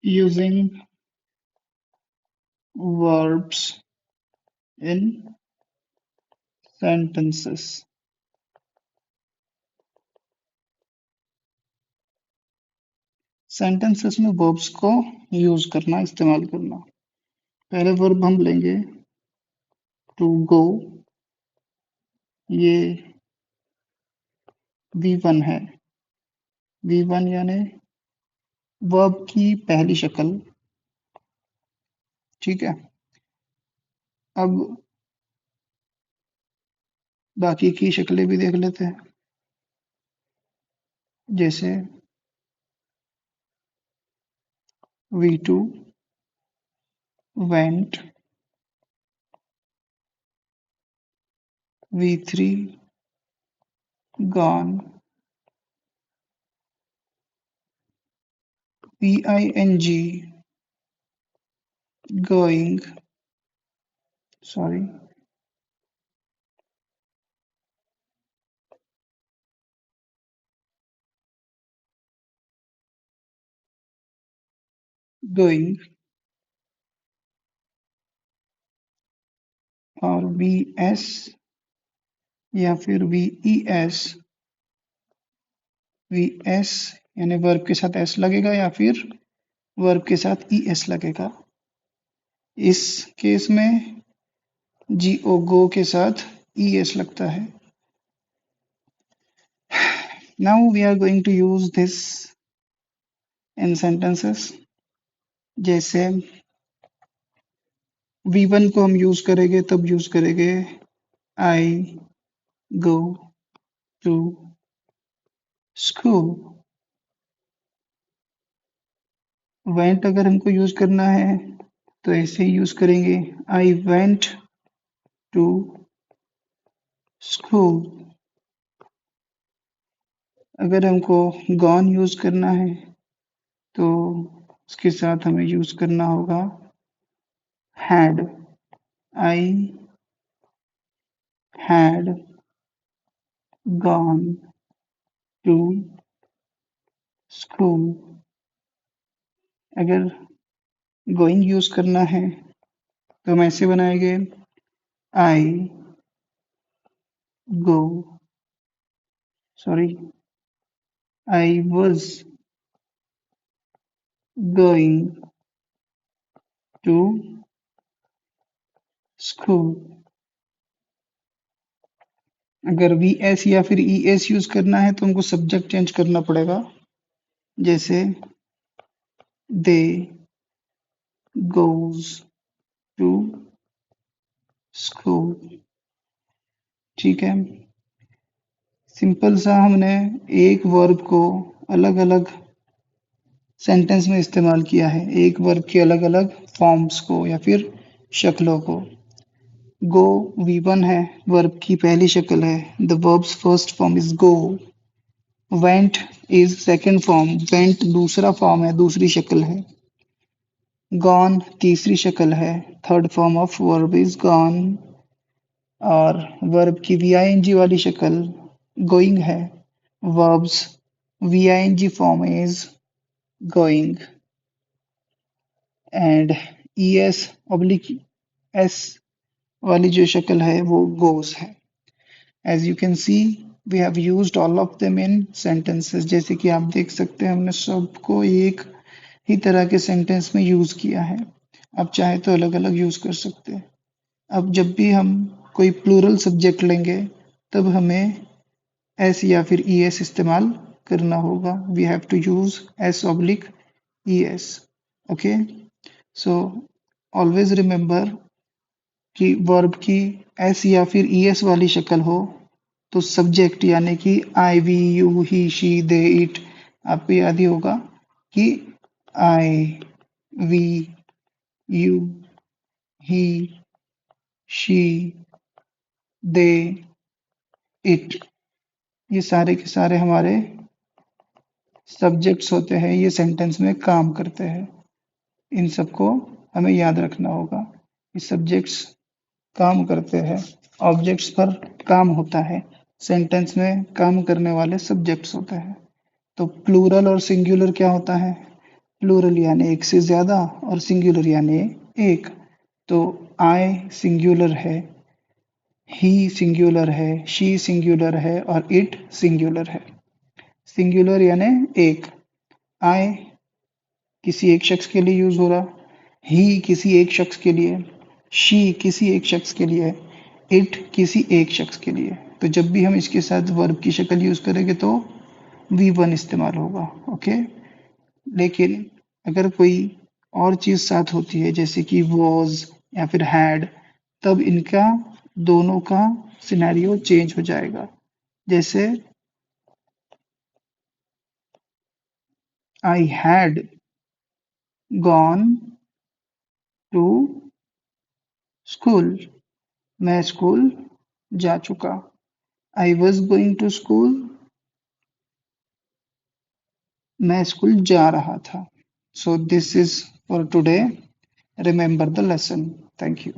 using verbs in sentences. Sentences में verbs को use करना, इस्तेमाल करना। पहले वर्ब हम लेंगे टू गो, ये V1 है। V1 यानी वर्ब की पहली शक्ल। ठीक है, अब बाकी की शक्लें भी देख लेते हैं। जैसे V2 went, V3 gone, VING going, sorry, going, और VS या फिर VES। VS यानी वर्ब के साथ S लगेगा या फिर वर्ब के साथ ES लगेगा। इस केस में GO के साथ ES लगता है। Now we are going to use this in sentences। जैसे V1 को हम यूज करेंगे, तब यूज करेंगे I go to school। went अगर हमको यूज करना है तो ऐसे ही यूज करेंगे I went to school। अगर हमको gone यूज करना है तो उसके साथ हमें यूज करना होगा had। I had gone to school। अगर going यूज करना है तो हम ऐसे बनाएंगे I go, sorry, I was going to school। अगर VS या फिर ES यूज करना है तो हमको सब्जेक्ट चेंज करना पड़ेगा। जैसे they goes to school। ठीक है, सिंपल सा हमने एक वर्ब को अलग अलग सेंटेंस में इस्तेमाल किया है, एक वर्ब के अलग अलग फॉर्म्स को या फिर शक्लों को। गो V1 है, वर्ब की पहली शक्ल है। The verbs first form is go. Went is second form, went दूसरा फॉर्म है, दूसरी शक्ल है। गॉन तीसरी शक्ल है, third form of verb is gone. और वर्ब की VING वाली शक्ल गोइंग है। verbs VING form is going and ES oblique S वाली जो शक्ल है वो goes है। As you can see we have used all of them in sentences। जैसे कि आप देख सकते हैं हमने सबको एक ही तरह के सेंटेंस में यूज किया है। आप चाहे तो अलग अलग यूज कर सकते हैं। अब जब भी हम कोई प्लूरल सब्जेक्ट लेंगे तब हमें S या फिर ES इस्तेमाल करना होगा। We have to use S oblique ES। Okay, so always remember कि वर्ब की S या फिर ES वाली शक्ल हो तो सब्जेक्ट यानी कि I, we, you, he, she, they, it आपको याद ही होगा कि I, we, you, he, she, they, it ये सारे के सारे हमारे सब्जेक्ट्स होते हैं, ये सेंटेंस में काम करते हैं। इन सबको हमें याद रखना होगा। ये सब्जेक्ट्स काम करते हैं, ऑब्जेक्ट्स पर काम होता है, सेंटेंस में काम करने वाले सब्जेक्ट्स होते हैं। तो प्लूरल और सिंगुलर क्या होता है? प्लूरल यानी एक से ज्यादा और सिंगुलर यानी एक। तो आई सिंगुलर है, ही सिंगुलर है, शी सिंगुलर है और इट सिंगुलर है। सिंगुलर यानी एक। आई किसी एक शख्स के लिए यूज हो रहा, ही किसी एक शख्स के लिए, शी किसी एक शख्स के लिए, इट किसी एक शख्स के लिए। तो जब भी हम इसके साथ वर्ब की शक्ल यूज करेंगे तो वी वन इस्तेमाल होगा। ओके। लेकिन अगर कोई और चीज साथ होती है जैसे कि वॉज या फिर हैड, तब इनका दोनों का सिनेरियो चेंज हो जाएगा। जैसे I had gone to school, मैं स्कूल जा चुका। I was going to school, मैं स्कूल जा रहा था। So this is for today, remember the lesson. Thank you.